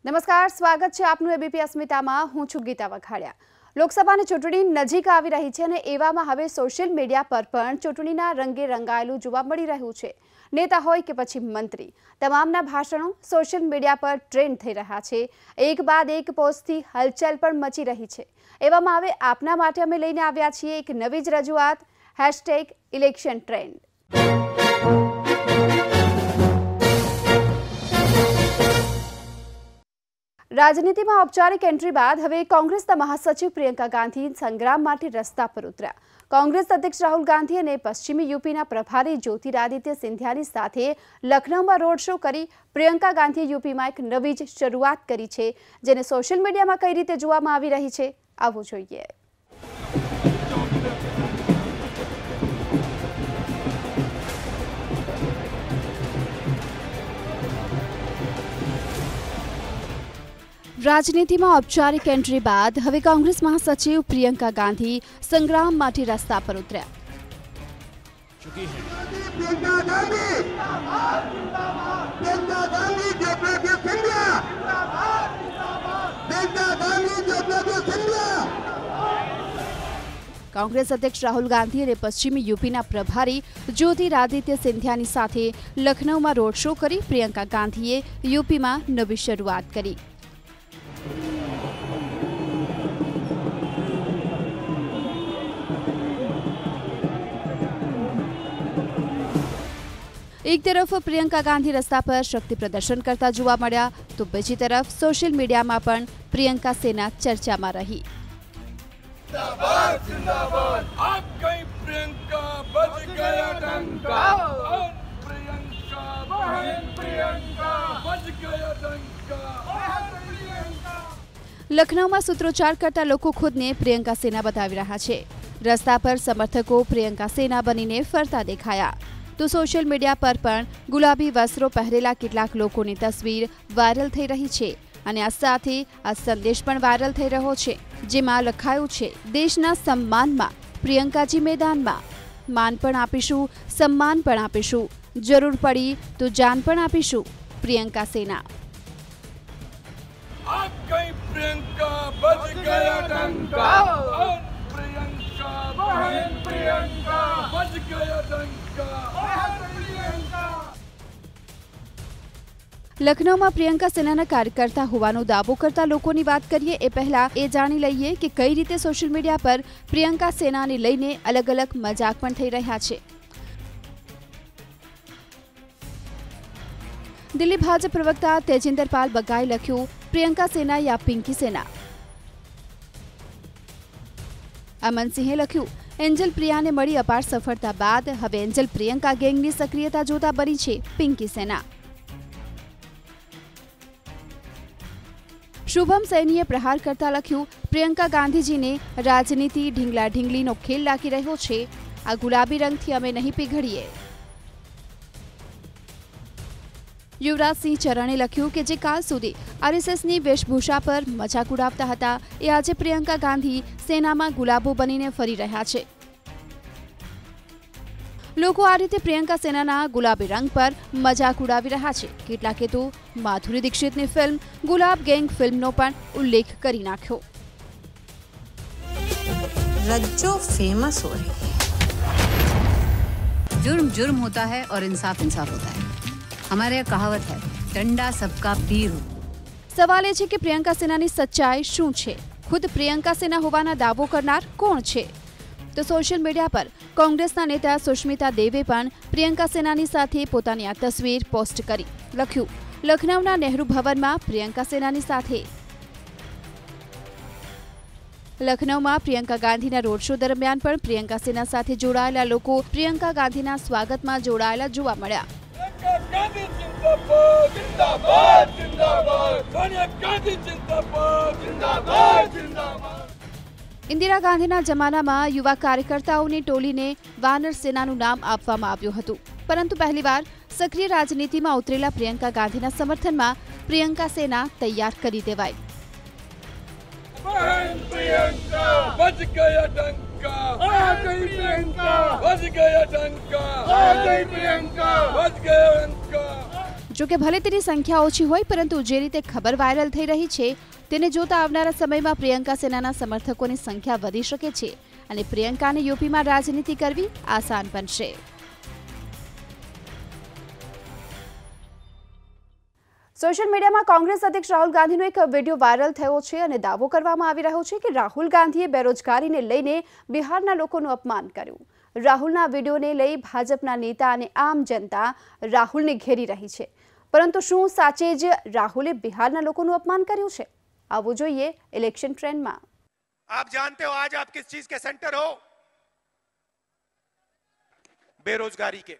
નમસ્કાર, સ્વાગત છે આપનું એબીપી અસ્મિતામાં। હું છું ગીતા વખાડિયા। લોકસભાની ચૂંટણી નજીક આવી રહી છે અને એવામાં હવે સોશિયલ મીડિયા પર પણ ચૂંટણીના રંગે રંગાયેલું જોવા મળી રહ્યું છે। નેતા હોય કે પછી મંત્રી, તમામના ભાષણો સોશિયલ મીડિયા પર ટ્રેન્ડ થઈ રહ્યા છે। એક બાદ એક પોસ્ટથી હલચલ પણ મચી રહી છે। એવામાં હવે આપના માટે અમે લઈને આવ્યા છીએ એક નવી જ રજૂઆત, #ઇલેક્શન ટ્રેન્ડ। રાજનીતિમાં ઔપચારિક એન્ટ્રી બાદ હવે કોંગ્રેસના મહાસચિવ પ્રિયંકા ગાંધી સંગ્રામ માટે રસ્તા પર ઉતર્યા। કોંગ્રેસ અધ્યક્ષ રાહુલ ગાંધી અને પશ્ચિમી યુપીના પ્રભારી જ્યોતિરાદિત્ય સિંધિયાની સાથે લખનૌમાં રોડ શો કરી પ્રિયંકા ગાંધીએ યુપીમાં એક નવી જ શરૂઆત કરી છે, જેને સોશિયલ મીડિયામાં કઈ રીતે જોવામાં આવી રહી છે, આવું જોઈએ। રાજનીતિમાં ઔપચારિક એન્ટ્રી બાદ હવે કોંગ્રેસ મહાસચિવ પ્રિયંકા ગાંધી સંગ્રામ માટે રસ્તા પર ઉતર્યા। કોંગ્રેસ અધ્યક્ષ રાહુલ ગાંધી અને પશ્ચિમી યુપીના પ્રભારી જ્યોતિરાદિત્ય સિંધિયાની સાથે લખનૌમાં રોડ શો કરી પ્રિયંકા ગાંધીએ યુપીમાં નવી શરૂઆત કરી। एक तरफ प्रियंका गांधी रस्ता पर शक्ति प्रदर्शन करता जोवा मळ्या तो बीजी तरफ सोशल मीडिया में पण प्रियंका सेना चर्चा में रही। जिंदाबाद जिंदाबाद, आप गई प्रियंका, बज गया डंका। प्रियंका बहन प्रियंका, बज गया डंका। लखनऊ में सूत्रोच्चार करता लोग खुद ने प्रियंका सेना बतावी रहा छे। रस्ता पर समर्थकों प्रियंका सेना बनीने फरता देखाया तो सोशल मीडिया पर पण गुलाबी वस्त्रों पहरेला કેટલાક લોકોની તસવીર વાયરલ થઈ રહી છે અને આ સાથે આ સંદેશ પણ વાયરલ થઈ રહ્યો છે, જેમાં લખાયું છે, દેશના સન્માનમાં પ્રિયંકાજી મેદાનમાં, માન પણ આપીશું, સન્માન પણ આપીશું, જરૂર પડી તો જાન પણ આપીશું, પ્રિયંકા સેના। आप गई प्रियंका, बज गया डंका। प्रियंका बहन प्रियंका, बज गया डंका। लखनऊ में प्रियंका सेना कार्यकर्ता होવાનો दावो करता लोगों की बात करिए ए पहला ए जानी लईए कि कई रीते सोशल मीडिया पर प्रियंका सेना ने लईने अलग अलग मजाक पण थई रह्या छे। दिल्ली भाजप प्रवक्ता तेजिंदर पाल बगाए लख्यु, प्रियंका सेना या पिंकी सेना। अमन सिंहे लख्यु, एंजल प्रिया ने मળી अपार सफलता बाद હવે एंजल प्रियंका गैंगनी सक्रियता जोता बनी છે पिंकी सेना। शुभम सैनीए प्रहार करता लख्यु, प्रियंका गांधीजी ने राजनीति ढींगला ढींगली नो खेल लागी रह्यो छे, आ गुलाबी रंग थी अमे नहीं पीघड़ीए। युवराज सिंह चरणे लख्यु कि जे काल सुधी आरएसएसनी वेशभूषा पर मजाक उड़ावता हता ए आजे प्रियंका गांधी सेना में गुलाबो बनीने फरी रह्या छे। लोको आ रीते प्रियंका सेना गुलाबी रंग पर मजाक उड़ावी रह्या छे। केटलाके तो माधुरी दीक्षितनी फिल्म गुलाब गैंग फिल्मनो पण उल्लेख करी नाख्यो। रज्जो फेमस हो रही है। जुर्म जुर्म होता है और इंसाफ इंसाफ होता है। हमारे यहाँ कहावत है, डंडा सबका पीर हो। सवाल ए छे कि प्रियंका सेनानी सच्चाई शुं छे? खुद प्रियंका सेना होवाना दावो करनार कोण छे? तो सोशल मीडिया पर कांग्रेसना नेता सुष्मिता देवे पण प्रियंका सेनानी साथे पोतानी आ तस्वीर पोस्ट करी। लख्यु, लखनऊना नेहरू भवन में प्रियंका सेनानी साथे। लखनऊ में प्रियंका गांधीना रोड शो दरमियान पण प्रियंका सेना साथे जोड़ायेला लोको प्रियंका गांधीना स्वागत में जोड़ायेला जोवा मळ्या। गांधी जिंदाबाद जिंदाबाद जिंदाबाद, सोनिया गांधी जिंदाबाद जिंदाबाद जिंदाबाद। इंदिरा गांधीना जमानामां युवा कार्यकर्ताओनी टोलीने वानर सेनानुं नाम आपवामां आव्युं हतुं, परंतु पहलीवार सक्रिय राजनीतिमां उतरेला प्रियंका गांधीना समर्थનમાં प्रियंका सेना तैयार करी देवाई। बहन प्रियंका, बज गया डंका। आ गई प्रियंका, बज गया डंका। आ गई प्रियंका, बज गया डंका। જો કે ભલે તેની સંખ્યા ઓછી હોય, પરંતુ જે રીતે ખબર વાયરલ થઈ રહી છે તેને જોતા આવનારા સમયમાં પ્રિયંકા સેનાના સમર્થકોની સંખ્યા વધી શકે છે અને પ્રિયંકાને યુપીમાં રાજનીતિ કરવી આસાન બનશે. સોશિયલ મીડિયામાં કોંગ્રેસ અધ્યક્ષ રાહુલ ગાંધીનો એક વિડીયો વાયરલ થયો છે અને દાવો કરવામાં આવી રહ્યો છે કે રાહુલ ગાંધીએ બેરોજગારીને લઈને બિહારના લોકોનું અપમાન કર્યું. રાહુલના વિડીયોને લઈ ભાજપના નેતા અને આમ જનતા રાહુલને ઘેરી રહી છે. પરંતુ શું સાચે જ રાહુલે બિહારના લોકોનું અપમાન કર્યું છે? આવવું જોઈએ ઇલેક્શન ટ્રેન્ડમાં. आप जानते हो आज आप किस चीज के सेंटर हो? बेरोजगारी के.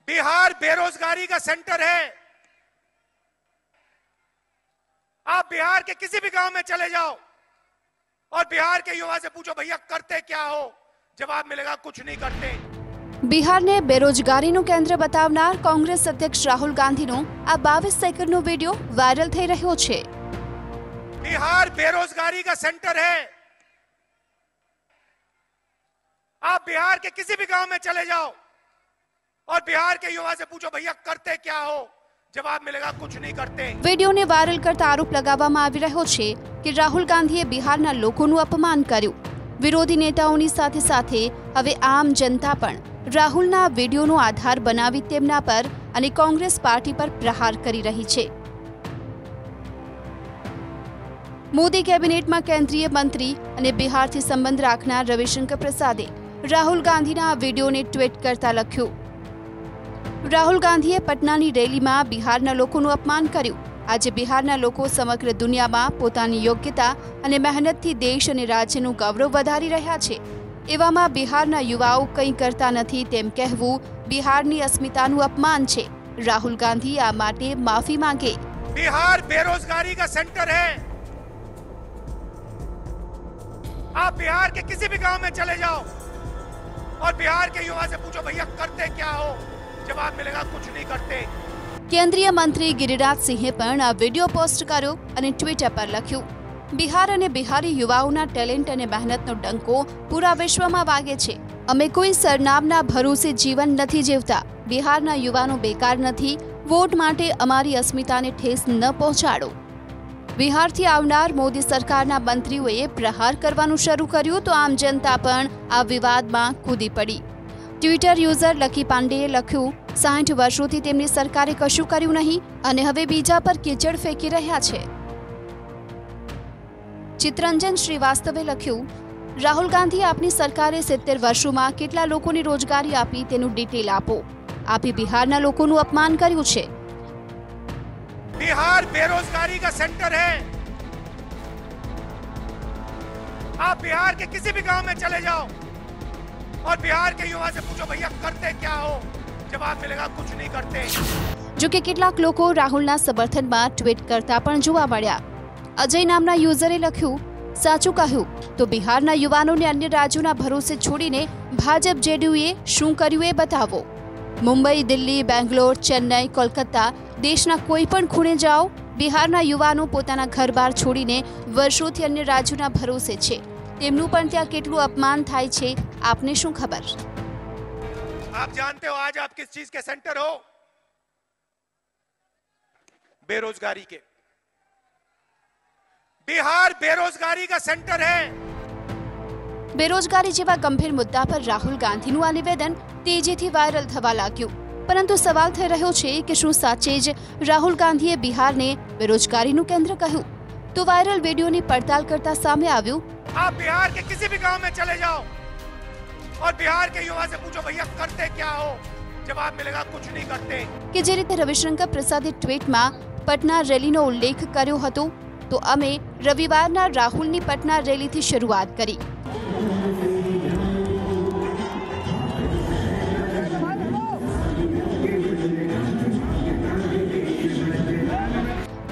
बिहार बेरोजगारी का सेंटर है. आप बिहार के किसी भी गांव में चले जाओ और बिहार के युवा से पूछो भैया करते क्या हो, जवाब मिलेगा कुछ नहीं करते. બિહારને બેરોજગારીનું કેન્દ્ર બતાવનાર કોંગ્રેસ અધ્યક્ષ રાહુલ ગાંધીનો આ 22 સેકન્ડનો વિડીયો વાયરલ થઈ રહ્યો છે. बिहार बेरोजगारी का सेंटर है. आप बिहार के किसी भी गांव में चले जाओ और बिहार के युवा से पूछो भैया करते क्या हो, जवाब मिलेगा कुछ नहीं करते. વિડીયોને વાયરલ કરતા આરોપ લગાવવામાં આવી રહ્યો છે કે રાહુલ ગાંધીએ બિહારના લોકોનું અપમાન કર્યું. વિરોધી નેતાઓની સાથે સાથે હવે આમ જનતા પણ રાહુલના વિડીયોનો આધાર બનાવી તેમના પર અને કોંગ્રેસ પાર્ટી પર પ્રહાર કરી રહી છે. મોદી કેબિનેટમાં કેન્દ્રીય મંત્રી અને બિહારથી સંબંધ રાખનાર રવિશંકર પ્રસાદે રાહુલ ગાંધીના આ વિડીયોને ટ્વીટ કરતા લખ્યું, રાહુલ ગાંધીએ પટનાની રેલીમાં બિહારના લોકોનું અપમાન કર્યું. આજે બિહારના લોકો સમગ્ર દુનિયામાં પોતાની યોગ્યતા અને મહેનતથી દેશ અને રાજ્યનું ગૌરવ વધારી રહ્યા છે. એવામાં બિહારના યુવાઓ કંઈ કરતા નથી તેમ કહેવું બિહારની અસ્મિતાનું અપમાન છે. રાહુલ ગાંધી આ માટે માફી માંગે. बिहार बेरोजगारी का सेंटर है. आप बिहार के किसी भी गांव में चले जाओ और बिहार के युवा से पूछो भैया करते क्या हो, जवाब मिलेगा कुछ नहीं करते. કેન્દ્રીય મંત્રી ગિરિરાજ સિંહે પણ આ વિડીયો પોસ્ટ કર્યો અને ટ્વિટર પર લખ્યું, બિહાર અને બિહારી યુવાઓના ટેલેન્ટ અને મહેનતનો ડંકો પૂરા વિશ્વમાં વાગે છે. અમે કોઈ સરનામના ભરોસે જીવન નથી જીવતા. બિહારના યુવાનો બેકાર નથી. વોટ માટે અમારી અસ્મિતાને ઠેસ ન પહોંચાડો. બિહારથી આવનાર મોદી સરકારના મંત્રીઓએ પ્રહાર કરવાનું શરૂ કર્યું તો આમ જનતા પણ આ વિવાદમાં કૂદી પડી. ટ્વિટર યુઝર લકી પાંડેએ લખ્યું, 60 વર્ષોથી તેમની સરકારે કશું કર્યું નહીં અને હવે બીજા પર કીચડ ફેંકી રહ્યા છે. ચિત્તરંજન શ્રીવાસ્તવે લખ્યું, રાહુલ ગાંધી આપની સરકારે 70 વર્ષોમાં કેટલા લોકોને રોજગારી આપી તેનું ડિટેલ આપો. આપે બિહારના લોકોનું અપમાન કર્યું છે. बिहार बेरोजगारी का सेंटर है. आप बिहार के किसी भी गांव में चले जाओ और बिहार के युवा से पूछो भैया करते क्या हो, जवाब मिलेगा कुछ नहीं करते. જો કે કેટલાક લોકો રાહુલના સમર્થનમાં ટ્વીટ કરતા પણ જોવા મળ્યા. અજય નામના યુઝરે લખ્યું, સાચું કહ્યું તો બિહારના યુવાનોને અન્ય રાજ્યોના ભરોસે છોડીને ભાજપ જેડીયુએ શું કર્યું એ બતાવો. મુંબઈ, દિલ્હી, બેંગ્લોર, ચેન્નઈ, કોલકાતા દેશના કોઈ પણ ખૂણે જાઓ, બિહારના યુવાનો પોતાના ઘર-બાર છોડીને વર્ષોથી અન્ય રાજ્યોના ભરોસે છે. તેમનું પણ ત્યાં કેટલું અપમાન થાય છે આપને શું ખબર? आप जानते हो आज आप किस चीज के सेंटर हो? बेरोजगारी के. बिहार बेरोजगारी का सेंटर है. બેરોજગારી જેવા ગંભીર મુદ્દા પર રાહુલ ગાંધીનું આ નિવેદન તેજીથી વાયરલ થવા લાગ્યું. પરંતુ સવાલ થઈ રહ્યો છે કે શું સાચે જ રાહુલ ગાંધીએ બિહારને બેરોજગારીનું કેન્દ્ર કહ્યું? તો વાયરલ વિડીયોની પડતાલ કરતા સામે આવ્યું, आप बिहार के किसी भी गांव में चले जाओ और बिहार के युवा से पूछो भैया करते क्या हो, जवाब मिलेगा कुछ नहीं करते. કે જે રીતે રવિશંકર પ્રસાદે ટ્વીટમાં પટના રેલીનો ઉલ્લેખ કર્યો હતો, તો અમે રવિવારના રાહુલની પટના રેલીથી શરૂઆત કરી.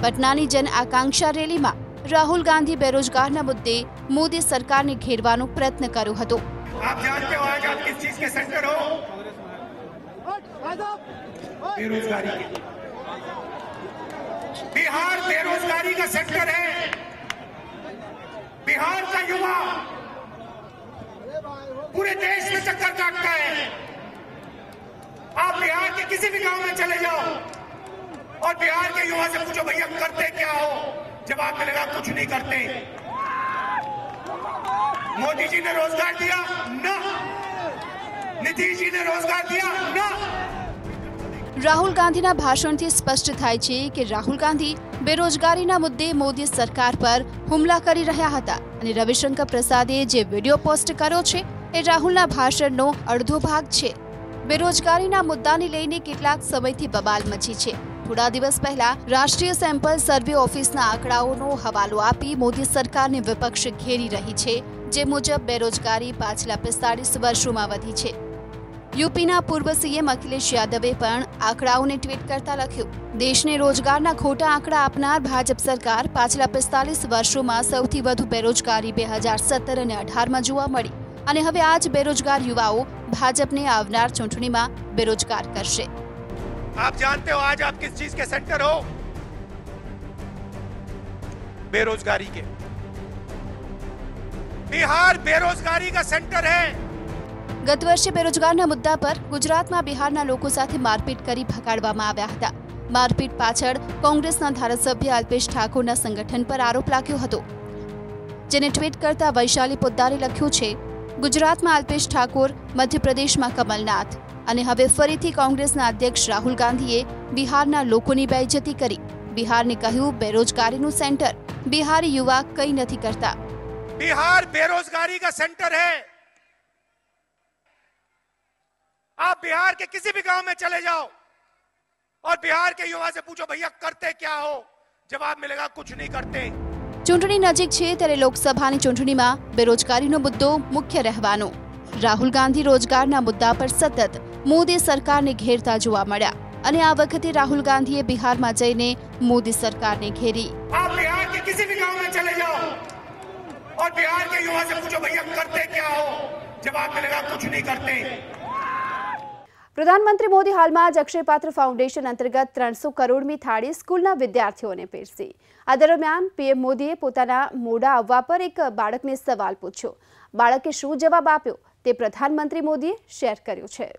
પટનાની જન આકાંક્ષા રેલીમાં રાહુલ ગાંધી બેરોજગારના મુદ્દે મોદી સરકારને ઘેરવાનો પ્રયત્ન કર્યો હતો. आप जानते हो आज आप किस चीज के सेंटर हो? बेरोजगारी के. बिहार बेरोजगारी का सेंटर है. बिहार का युवा पूरे देश में चक्कर काटता है. आप बिहार के किसी भी गांव में चले जाओ और बिहार के युवा से पूछो भैया करते क्या हो, जवाब मिलेगा कुछ नहीं करते। मोदी जी ने रोजगार दिया ना, नीतीश जी ने रोजगार दिया ना। રાહુલ ગાંધીના ભાષણથી સ્પષ્ટ થાય છે કે રાહુલ ગાંધી બેરોજગારીના મુદ્દે મોદી સરકાર પર હુમલા કરી રહ્યા હતા અને રવિશંકર પ્રસાદે જે વિડીયો પોસ્ટ કર્યો છે એ રાહુલના ભાષણનો અડધો ભાગ છે। બેરોજગારીના મુદ્દાને લઈને કેટલાક સમયથી બબાલ મચી છે। થોડા દિવસ પહેલા રાષ્ટ્રીય સેમ્પલ સર્વે ઓફિસના આંકડાઓનો હવાલો આપી મોદી સરકારને વિપક્ષ ઘેરી રહી છે, જે મુજબ બેરોજગારી પાછલા 45 વર્ષોમાં વધી છે। यूपीના પૂર્વ સીએમ અખિલેશ યાદવે પણ આંકડાઓને ટ્વીટ કરતા લખ્યું, દેશને રોજગારના ખોટા આંકડા આપનાર ભાજપ સરકાર પાછલા 45 વર્ષોમાં સૌથી વધુ બેરોજગારી 2017 અને 18માં જોવા મળી અને હવે આ જ બેરોજગાર યુવાઓ ભાજપને આવનાર ચૂંટણીમાં બેરોજગાર કરશે। आप जानते हो आज आप किस चीज के सेंटर हो? बेरोजगारी के। बिहार बेरोजगारी का सेंटर है। ગત વર્ષે બેરોજગારના મુદ્દા પર ગુજરાતમાં બિહારના લોકો સાથે મારપીટ કરી ભગાડવામાં આવ્યા હતા। મારપીટ પાછળ કોંગ્રેસના ધારાસભ્ય અલ્પેશ ઠાકોરના સંગઠન પર આરોપ લાગ્યો હતો, જેને ટ્વીટ કરતા વૈશાલી પોદ્દારે લખ્યું છે, ગુજરાતમાં અલ્પેશ ઠાકોર, મધ્યપ્રદેશમાં કમલનાથ અને હવે ફરીથી કોંગ્રેસના અધ્યક્ષ રાહુલ ગાંધીએ બિહારના લોકોની બેઇજ્જતી કરી। બિહારને કહ્યું બેરોજગારીનું સેન્ટર, બિહારી યુવા કંઈ નથી કરતા। बिहार बेरोजगारी का सेंटर है। आप बिहार के किसी भी गांव में चले जाओ और बिहार के युवा से पूछो भैया करते क्या हो, जवाब मिलेगा कुछ नहीं करते। ચૂંટણી નજીક છે ત્યારે લોકસભાની ચૂંટણીમાં બેરોજગારીનો મુદ્દો મુખ્ય રહેવાનો। રાહુલ ગાંધી રોજગારના મુદ્દા પર સતત મોદી સરકારને ઘેરતા જોવા મળ્યા અને આ વખતે રાહુલ ગાંધીએ બિહારમાં જઈને મોદી સરકારને ઘેરી। आप बिहार के किसी भी गांव में चले जाओ और बिहार के युवा से पूछो भैया करते क्या हो, जवाब मिलेगा कुछ नहीं करते। પ્રધાનમંત્રી મોદી હાલમાં જ અક્ષયપાત્ર ફાઉન્ડેશન અંતર્ગત 300 કરોડની થાળી સ્કૂલના વિદ્યાર્થીઓને પીરસી। આ દરમિયાન પીએમ મોદીએ પોતાના મોડા આવવા પર એક બાળકને સવાલ પૂછ્યો। બાળકે શું જવાબ આપ્યો તે પ્રધાનમંત્રી મોદીએ શેર કર્યું છે।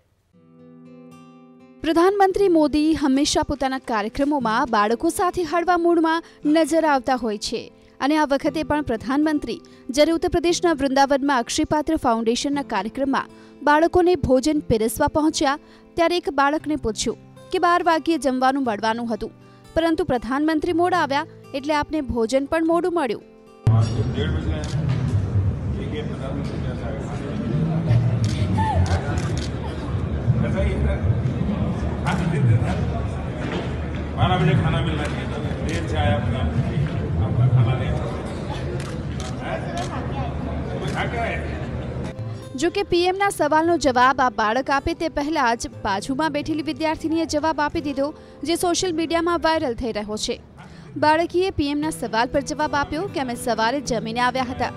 પ્રધાનમંત્રી મોદી હંમેશા પોતાના કાર્યક્રમોમાં બાળકો સાથે હળવા મૂડમાં નજર આવતા હોય છે અને આ વખતે પણ પ્રધાનમંત્રી જ્યારે ઉત્તર પ્રદેશના વૃંદાવનમાં અક્ષયપાત્ર ફાઉન્ડેશનના કાર્યક્રમમાં બાળકોને ભોજન પીરસવા પહોંચ્યા ત્યારે એક બાળકને પૂછ્યું કે 12 વાગ્યે જમવાનું મળવાનું હતું, પરંતુ પ્રધાનમંત્રી મોડા આવ્યા એટલે આપને ભોજન પણ મોડું મળ્યું। જો કે પીએમના સવાલનો જવાબ આ બાળક આપે તે પહેલા જ બાજુમાં બેઠેલી વિદ્યાર્થીનીએ જવાબ આપી દીધો, જે સોશિયલ મીડિયામાં વાયરલ થઈ રહ્યો છે। બાળકીએ પીએમના સવાલ પર જવાબ આપ્યો કે અમે સવારે જમીને આવ્યા હતા।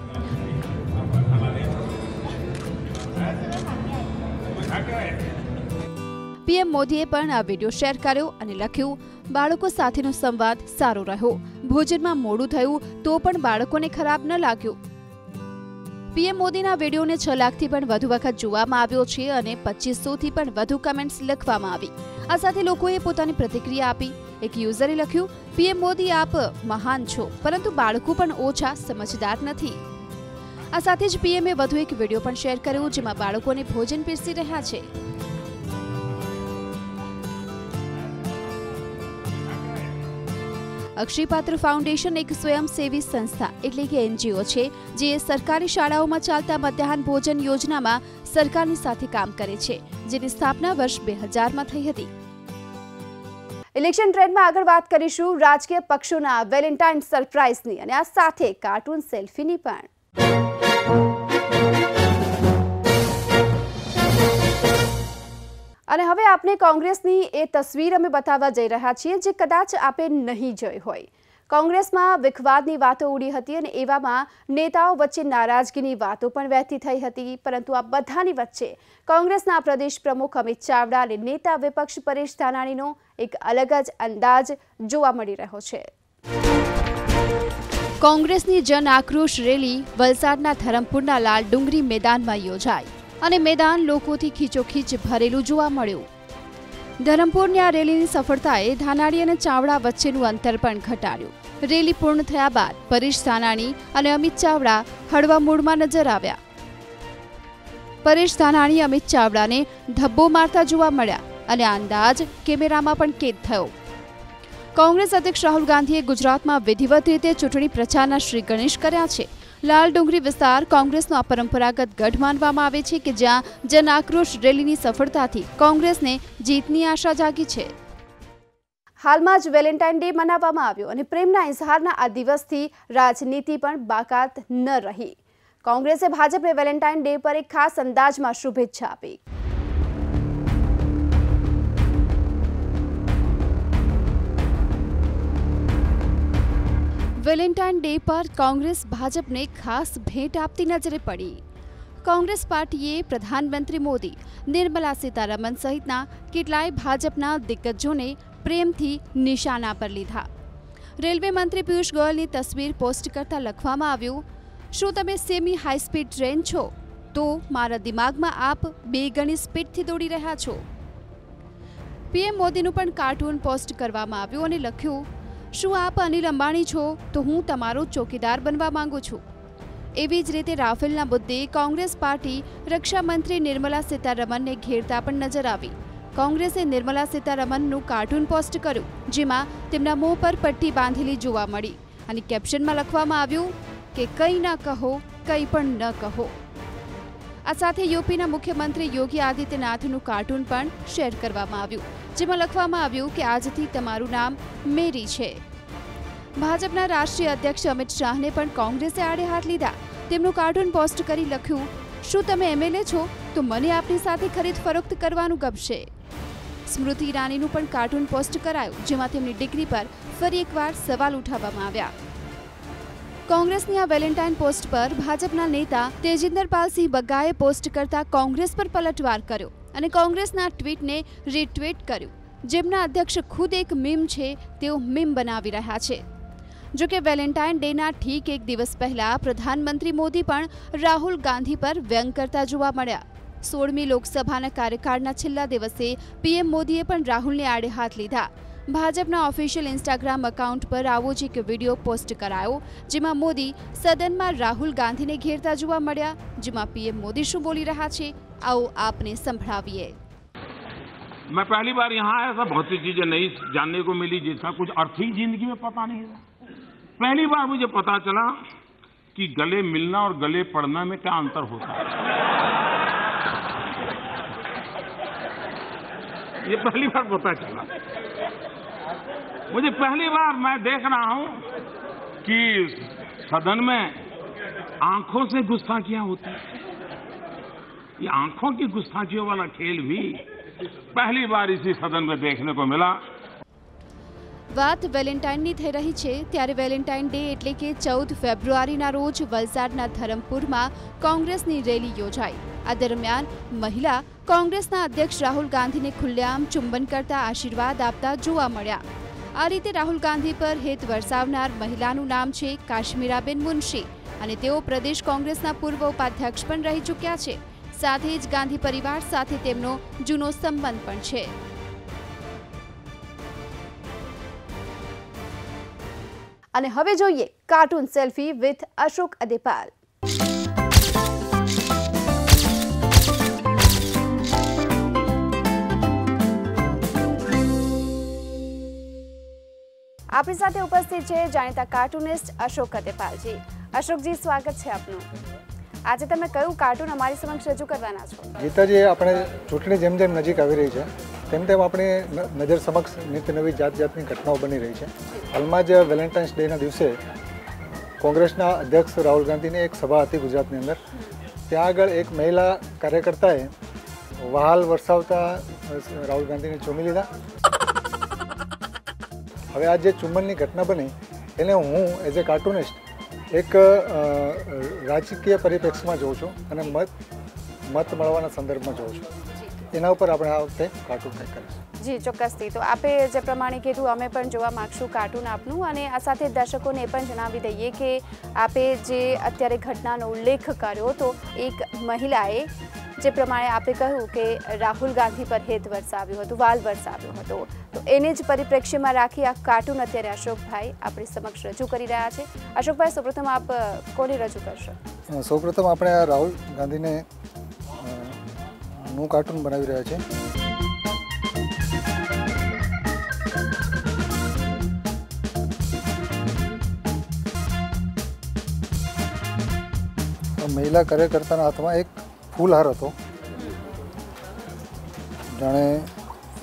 પીએમ મોદીએ પણ આ વિડીયો શેર કર્યો અને લખ્યું, બાળકો સાથેનો સંવાદ સારો રહ્યો, ભોજનમાં મોડું થયું તો પણ બાળકોને ખરાબ ન લાગ્યું। પીએમ મોદીના વિડીયોને 6 લાખથી પણ વધુ વખત જોવામાં આવ્યો છે અને 2500થી પણ વધુ કમેન્ટ્સ લખવામાં આવી। આ સાથે લોકોએ પોતાની પ્રતિક્રિયા આપી। એક યુઝરે લખ્યું, પીએમ મોદી આપ મહાન છો, પરંતુ બાળકો પણ ઓછા સમજદાર નથી। આ સાથે જ પીએમએ વધુ એક વિડીયો પણ શેર કર્યો જેમાં બાળકોને ભોજન પીરસી રહ્યા છે। અક્ષયપાત્ર ફાઉન્ડેશન એક સ્વયંસેવી સંસ્થા એટલે કે એનજીઓ છે, જે સરકારી શાળાઓમાં ચાલતા મધ્યાહન ભોજન યોજનામાં સરકારની સાથે કામ કરે છે, જેની સ્થાપના વર્ષ 2000માં થઈ હતી। ઇલેક્શન ટ્રેન્ડમાં આગળ વાત કરીશું રાજકીય પક્ષોના વેલેન્ટાઇન સરપ્રાઇઝની અને આ સાથે કાર્ટૂન સેલ્ફીની પણ। અને હવે આપણે કોંગ્રેસની એ તસવીર અમે બતાવવા જઈ રહ્યા છીએ જે કદાચ આપે નહીં જોઈ હોય। કોંગ્રેસમાં વિખવાદની વાતો ઉડી હતી અને એવામાં નેતાઓ વચ્ચે નારાજગીની વાતો પણ વહેતી થઈ હતી, પરંતુ આ બધાની વચ્ચે કોંગ્રેસના પ્રદેશ પ્રમુખ અમિત ચાવડા અને નેતા વિપક્ષ પરેશ ધાનાણીનો એક અલગ જ અંદાજ જોવા મળી રહ્યો છે। કોંગ્રેસની જન આક્રોશ રેલી વલસાડના ધરમપુરના લાલ ડુંગરી મેદાનમાં યોજાઈ અને મેદાન લોકોથી ખીચોખીચ ભરેલું જોવા મળ્યું। ધરમપુરની આ રેલીની સફળતાએ ધાનાણી અને ચાવડા વચ્ચેનું અંતર પણ ઘટાડ્યું. રેલી પૂર્ણ થયા બાદ પરેશ ધાનાણી અને અમિત ચાવડા હળવા મૂડમાં નજર આવ્યા. પરેશ ધાનાણી અમિત ચાવડાને ધબ્બો મારતા જોવા મળ્યા અને આ અંદાજ કેમેરામાં પણ કેદ થયો. કોંગ્રેસ અધ્યક્ષ રાહુલ ગાંધીએ ગુજરાતમાં વિધિવત રીતે ચૂંટણી પ્રચારના શ્રી ગણેશ કર્યા છે. લાલ ડુંગરી વિસ્તાર કોંગ્રેસનો અપરંપરાગત ગઢ માનવામાં આવે છે કે જ્યાં જન આક્રોશ રેલીની સફળતાથી કોંગ્રેસને જીતની આશા જાગી છે. હાલમાં જ વેલેન્ટાઇન ડે મનાવવામાં આવ્યો અને પ્રેમના ઇઝહારના આ દિવસથી રાજનીતિ પણ બાકાત ન રહી. કોંગ્રેસે ભાજપને વેલેન્ટાઇન ડે પર એક ખાસ અંદાજમાં શુભેચ્છા આપી. વેલેન્ટાઇન ડે પર કોંગ્રેસ ભાજપને ખાસ ભેટ આપતી નજરે પડી. કોંગ્રેસ પાર્ટીએ પ્રધાનમંત્રી મોદી, નિર્મલા સીતારમણ સહિતના કેટલાય ભાજપના દિગ્ગજોને પ્રેમથી નિશાના પર લીધા. રેલવે મંત્રી પિયુષ ગોયલની તસવીર પોસ્ટ કરતા લખવામાં આવ્યું, શું તમે સેમી હાઈ સ્પીડ ટ્રેન છો? તો મારા દિમાગમાં આપ 2 ગણી સ્પીડથી દોડી રહ્યા છો. પીએમ મોદીનું પણ કાર્ટૂન પોસ્ટ કરવામાં આવ્યું અને લખ્યું, શું આપ અનિલ અંબાણી છો? તો હું તમારો ચોકીદાર બનવા માંગુ છું. એવી જ રીતે રાફેલના મુદ્દે કોંગ્રેસ પાર્ટી રક્ષામંત્રી નિર્મલા સીતારમણને ઘેરતા પણ નજર આવી. કોંગ્રેસે નિર્મલા સીતારમણનું કાર્ટૂન પોસ્ટ કર્યું, જેમાં તેમના મોં પર પટ્ટી બાંધેલી જોવા મળી અને કેપ્શનમાં લખવામાં આવ્યું કે કંઈ ન કહો, કંઈ પણ ન કહો. આ સાથે યુપીના મુખ્યમંત્રી યોગી આદિત્યનાથનું કાર્ટૂન પણ શેર કરવામાં આવ્યું, જેમાં લખવામાં આવ્યું કે આજથી તમારું નામ મેરી છે. ભાજપના રાષ્ટ્રીય અધ્યક્ષ અમિત શાહને પણ કોંગ્રેસે આડે હાથ લીધા. તેમનું કાર્ટૂન પોસ્ટ કરી લખ્યું, શું તમે એમએલએ છો? તો મને આપની સાથે ખરીદ ફરોખ્ત કરવાનું ગમશે. સ્મૃતિ ઈરાનીનું પણ કાર્ટૂન પોસ્ટ કરાયું, જેમાં તેમની દીકરી પર ફરી એકવાર સવાલ ઉઠાવવામાં આવ્યા. કોંગ્રેસની આ વેલેન્ટાઇન પોસ્ટ પર ભાજપના નેતા તેજિંદરપાલસિંહ બગ્ગાએ પોસ્ટ કરતા કોંગ્રેસ પર પલટવાર કર્યો અને કોંગ્રેસના ટ્વીટને રીટ્વીટ કર્યું. જેમના અધ્યક્ષ ખુદ એક મીમ છે, તેઓ મીમ બનાવી રહ્યા છે. જોકે વેલેન્ટાઇન ડેના ઠીક એક દિવસ પહેલા પ્રધાનમંત્રી મોદી પણ રાહુલ ગાંધી પર વ્યંગ કરતા જોવા મળ્યા. 16મી લોકસભાના કાર્યકાળના છેલ્લા દિવસે પીએમ મોદીએ પણ રાહુલને આડે હાથ લીધા. ભાજપના ઓફિશિયલ ઇન્સ્ટાગ્રામ એકાઉન્ટ પર આવો જ એક વિડીયો પોસ્ટ કરાયો, જેમાં મોદી સદનમાં રાહુલ ગાંધીને ઘેરતા જોવા મળ્યા. જેમાં પીએમ મોદી શું બોલી રહ્યા છે, आओ आपने संभळाविए. मैं पहली बार यहाँ आया था, बहुत सी चीजें नई जानने को मिली, जिसका कुछ अर्थ ही जिंदगी में पता नहीं था. पहली बार मुझे पता चला कि गले मिलना और गले पड़ना में क्या अंतर होता है. ये पहली बार पता चला मुझे. पहली बार मैं देख रहा हूं कि सदन में आंखों से गुस्ताखियां होती है. ये आंखों की गुस्ताखियों वाला खेल भी पहली बार इसी सदन में देखने को मिला. વાત વેલેન્ટાઇનની થઈ રહી છે ત્યારે વેલેન્ટાઇન ડે એટલે કે 14 ફેબ્રુઆરીના રોજ વલસાડના ધરમપુરમાં કોંગ્રેસની રેલી યોજાઈ. આ દરમિયાન મહિલા કોંગ્રેસના અધ્યક્ષ રાહુલ ગાંધીને ખુલ્લેઆમ ચુંબન કરતા આશીર્વાદ આપતા જોવા મળ્યા. આ રીતે રાહુલ ગાંધી પર હેત વરસાવનાર મહિલાનું નામ છે કાશ્મીરાબેન મુનશી અને તેઓ પ્રદેશ કોંગ્રેસના પૂર્વ ઉપાધ્યક્ષ પણ રહી ચૂક્યા છે. સાથે જ ગાંધી પરિવાર સાથે તેમનો જૂનો સંબંધ પણ છે. અને હવે જોઈએ કાર્ટૂન સેલ્ફી વિથ અશોક અદેપાલ. આપણી સાથે ઉપસ્થિત છે જાણીતા કાર્ટૂનિસ્ટ અશોક અદેપાલજી. અશોકજી, સ્વાગત છે આપનું. આજે તમે કયું કાર્ટૂન અમારી સમક્ષ રજૂ કરવાના છો? ગીતાજી, આપણે ચૂંટણી જેમ જેમ નજીક આવી રહી છે તેમ તેમ આપણી નજર સમક્ષ નિત્ય નવી જાતની ઘટનાઓ બની રહી છે. હાલમાં જ વેલેન્ટાઇન્સ ડેના દિવસે કોંગ્રેસના અધ્યક્ષ રાહુલ ગાંધીની એક સભા હતી ગુજરાતની અંદર. ત્યાં આગળ એક મહિલા કાર્યકર્તાએ વહાલ વરસાવતા રાહુલ ગાંધીને ચૂમી લીધા. હવે આ જે ચુંબનની ઘટના બની એને હું એઝ એ કાર્ટૂનિસ્ટ એક રાજકીય પરિપ્રેક્ષમાં જોઉં છું અને મત મળવાના સંદર્ભમાં જોઉં છું. એના ઉપર આપણે આ વખતે કાર્ટૂન કંઈક કરીશું. જી, ચોક્કસથી. તો આપે જે પ્રમાણે કીધું અમે પણ જોવા માગશું કાર્ટૂન આપનું, અને આ સાથે દર્શકોને એ પણ જણાવી દઈએ કે આપે જે અત્યારે ઘટનાનો ઉલ્લેખ કર્યો તો એક મહિલાએ જે પ્રમાણે આપે કહ્યું કે રાહુલ ગાંધી પર હેત વરસાવ્યો હતો, વાલ વરસાવ્યો હતો, તો એને જ પરિપ્રેક્ષ્યમાં રાખી આ કાર્ટૂન અત્યારે અશોકભાઈ આપણી સમક્ષ રજૂ કરી રહ્યા છે. અશોકભાઈ, સૌપ્રથમ આપ કોને રજૂ કરશો? સૌપ્રથમ આપણે આ રાહુલ ગાંધીને નું કાર્ટૂન બનાવી રહ્યા છે. મહિલા કાર્યકર્તાના હાથમાં એક ફૂલહાર હતો. જાણે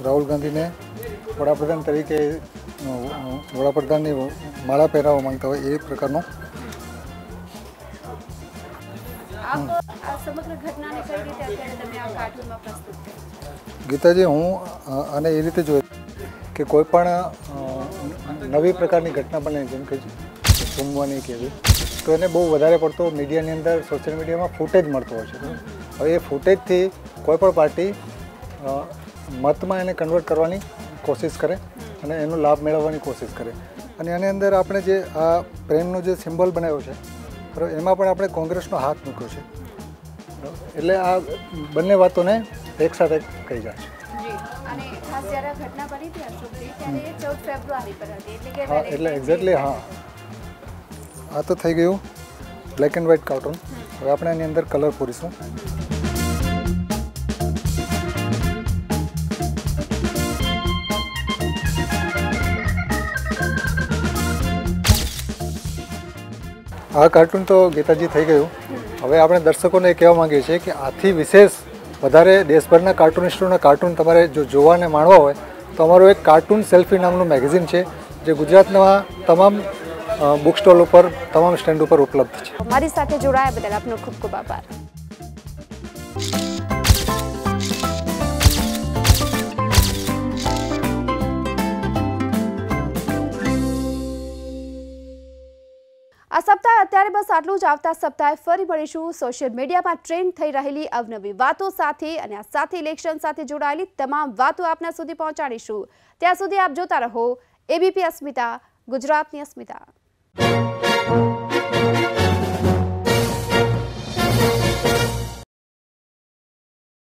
રાહુલ ગાંધીને વડાપ્રધાન તરીકે વડાપ્રધાનની માળા પહેરાવવા માંગતા હોય એ પ્રકારનો. ગીતાજી, હું આને એ રીતે જોયું કે કોઈ પણ નવી પ્રકારની ઘટના બને, જેમ કે જમવાની કે એવી, તો એને બહુ વધારે પડતો મીડિયાની અંદર, સોશિયલ મીડિયામાં ફૂટેજ મળતો હોય છે. હવે એ ફૂટેજથી કોઈ પણ પાર્ટી મતમાં એને કન્વર્ટ કરવાની કોશિશ કરે અને એનો લાભ મેળવવાની કોશિશ કરે. અને આની અંદર આપણે જે આ પ્રેમનો જે સિમ્બોલ બનાવ્યો છે, બરાબર, એમાં પણ આપણે કોંગ્રેસનો હાથ મૂક્યો છે. એટલે આ બંને વાતોને એકસાથે કહી જાય છે. હા, એટલે એક્ઝેક્ટલી, હા, આ તો થઈ ગયું બ્લેક એન્ડ વ્હાઇટ કાર્ટૂન. હવે આપણે એની અંદર કલર પૂરીશું. આ કાર્ટૂન તો ગીતાજી થઈ ગયું. હવે આપણે દર્શકોને કહેવા માંગીએ છીએ કે આથી વિશેષ વધારે દેશભરના કાર્ટૂનિસ્ટોના કાર્ટૂન તમારે જો જોવાને માણવા હોય તો અમારું એક કાર્ટૂન સેલ્ફી નામનું મેગેઝિન છે, જે ગુજરાતના તમામ બુક સ્ટોલ ઉપર, તમામ સ્ટેન્ડ ઉપર ઉપલબ્ધ છે. મારી સાથે જોડાયા બદલ આપનો ખૂબ ખૂબ આભાર. આ સપ્તાહે અત્યારે બસ આટલું જ. આવતા સપ્તાહે ફરી મળીશું સોશિયલ મીડિયામાં ટ્રેન્ડ થઈ રહેલી અવનવી વાતો સાથે, અને આ સાથે ઇલેક્શન સાથે જોડાયેલી તમામ વાતો આપના સુધી પહોંચાડીશું. ત્યાં સુધી આપ જોતા રહો એબીપી અસ્મિતા, ગુજરાતની અસ્મિતા.